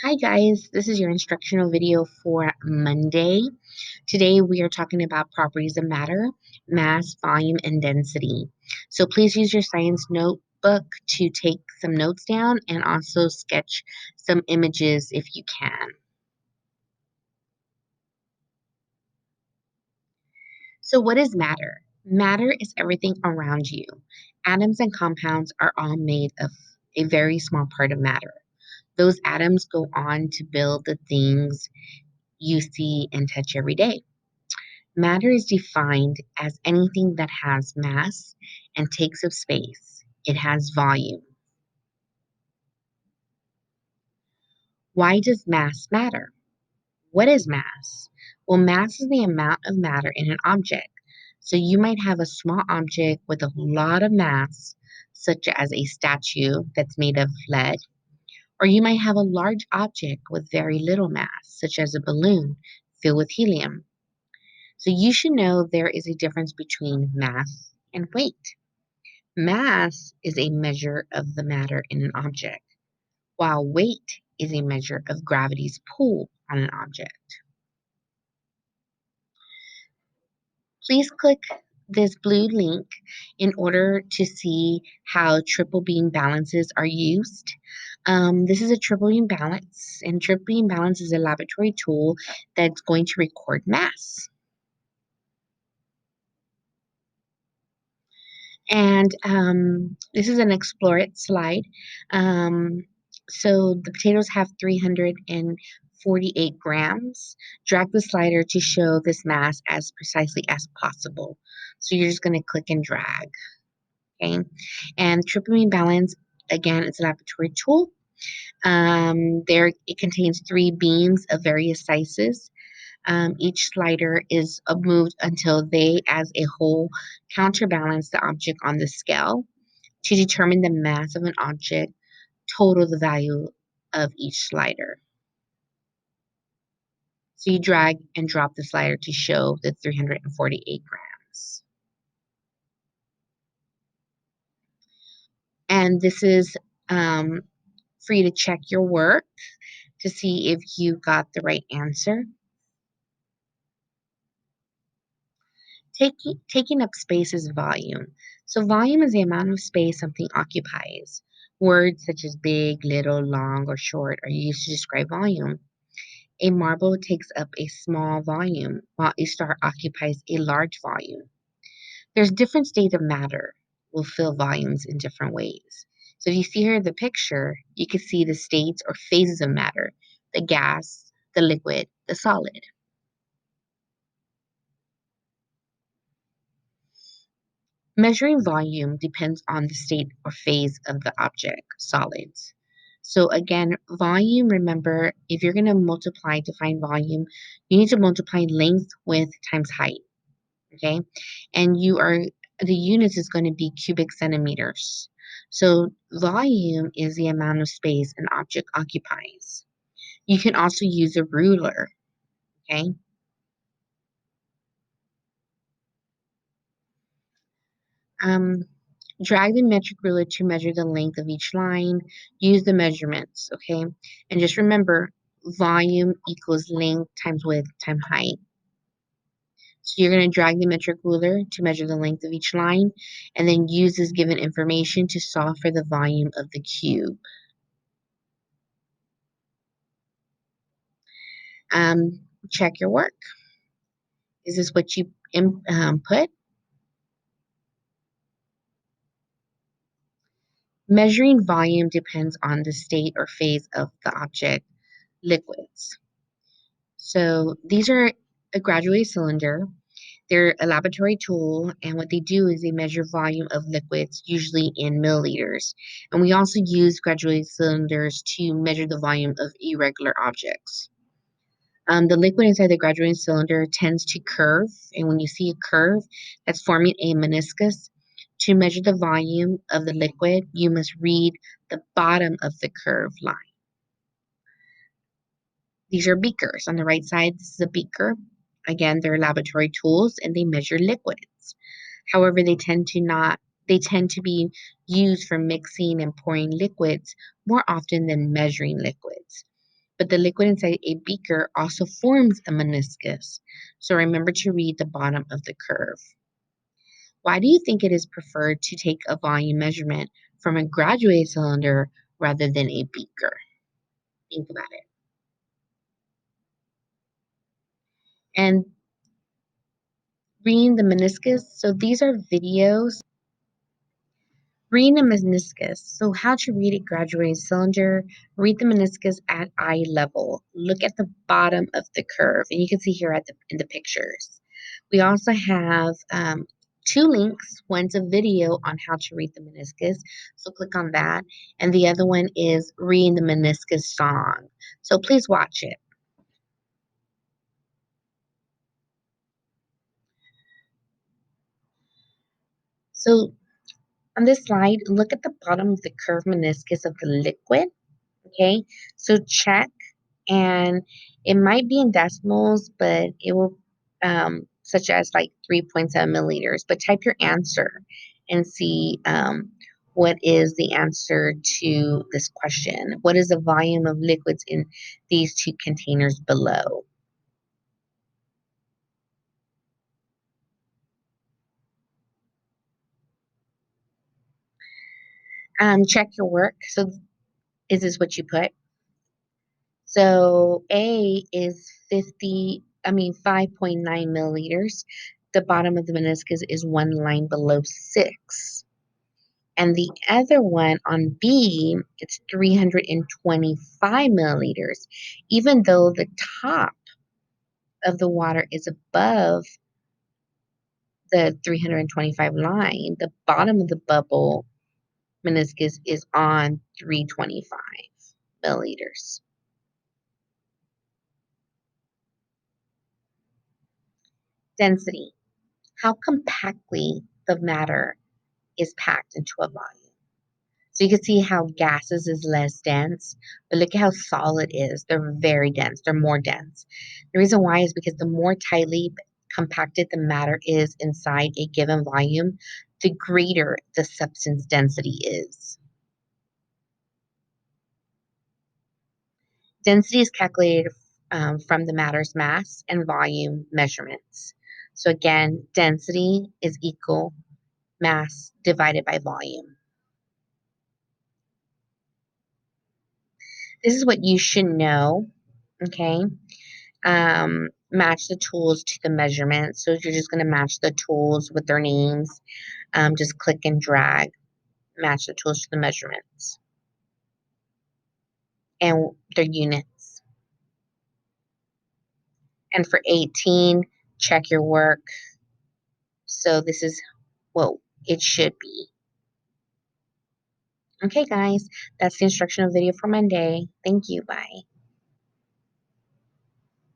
Hi guys, this is your instructional video for Monday. Today we are talking about properties of matter, mass, volume, and density. So please use your science notebook to take some notes down and also sketch some images if you can. So what is matter? Matter is everything around you. Atoms and compounds are all made of a very small part of matter. Those atoms go on to build the things you see and touch every day. Matter is defined as anything that has mass and takes up space. It has volume. Why does mass matter? What is mass? Well, mass is the amount of matter in an object. So you might have a small object with a lot of mass, such as a statue that's made of lead, or you might have a large object with very little mass, such as a balloon filled with helium. So you should know there is a difference between mass and weight. Mass is a measure of the matter in an object, while weight is a measure of gravity's pull on an object. Please click this blue link in order to see how triple beam balances are used. This is a triple beam balance, and triple beam balance is a laboratory tool that's going to record mass. And this is an Explore It slide. Um, so the potatoes have 348 grams. Drag the slider to show this mass as precisely as possible. So you're just going to click and drag. Okay. And triple beam balance, again, it's a laboratory tool. There it contains three beams of various sizes. Each slider is moved until they, as a whole, counterbalance the object on the scale. To determine the mass of an object, total the value of each slider. So you drag and drop the slider to show the 348 grams. And this is for you to check your work to see if you got the right answer. Taking up space is volume. So volume is the amount of space something occupies. Words such as big, little, long, or short are used to describe volume. A marble takes up a small volume, while a star occupies a large volume. There's different states of matter will fill volumes in different ways. So if you see here the picture, you can see the states or phases of matter, the gas, the liquid, the solid. Measuring volume depends on the state or phase of the object, solids. So again, volume, remember, if you're going to multiply to find volume, you need to multiply length, width times height, okay? And the units is going to be cubic centimeters. So volume is the amount of space an object occupies. You can also use a ruler, okay? Um, Drag the metric ruler to measure the length of each line. Use the measurements, okay? And just remember, volume equals length times width times height. So you're going to drag the metric ruler to measure the length of each line, and then use this given information to solve for the volume of the cube. Check your work. Is this what you put? Measuring volume depends on the state or phase of the object, liquids. So these are a graduated cylinder. They're a laboratory tool, and what they do is they measure volume of liquids, usually in milliliters. And we also use graduated cylinders to measure the volume of irregular objects. The liquid inside the graduated cylinder tends to curve, and when you see a curve, that's forming a meniscus. To measure the volume of the liquid, you must read the bottom of the curved line. These are beakers. On the right side, this is a beaker. Again, they're laboratory tools and they measure liquids. However, they tend to be used for mixing and pouring liquids more often than measuring liquids. but the liquid inside a beaker also forms a meniscus. So remember to read the bottom of the curve. Why do you think it is preferred to take a volume measurement from a graduated cylinder rather than a beaker? Think about it. And reading the meniscus. So these are videos. Reading the meniscus. So how to read a graduated cylinder. Read the meniscus at eye level. Look at the bottom of the curve. And you can see here in the pictures. We also have two links. One's a video on how to read the meniscus. So click on that. And the other one is reading the meniscus song. So please watch it. So on this slide, look at the bottom of the curved meniscus of the liquid. Okay, so check, and it might be in decimals, but it will, such as like 3.7 milliliters. But type your answer and see what is the answer to this question. What is the volume of liquids in these two containers below? Check your work. So is this what you put? So A is 5.9 milliliters. The bottom of the meniscus is one line below 6. And the other one on B, it's 325 milliliters. Even though the top of the water is above the 325 line, the bottom of the bubble meniscus is on 325 milliliters. Density. How compactly the matter is packed into a volume. So you can see how gases is less dense, but look at how solid is. They're very dense. They're more dense. The reason why is because the more tightly compacted the matter is inside a given volume, the greater the substance density is. Density is calculated from the matter's mass and volume measurements. So again, density is equal mass divided by volume. This is what you should know, okay? Match the tools to the measurement. So you're just going to match the tools with their names. Just click and drag, match the tools to the measurements and their units. And for 18, check your work. So this is what it should be. Okay, guys, that's the instructional video for Monday. Thank you. Bye.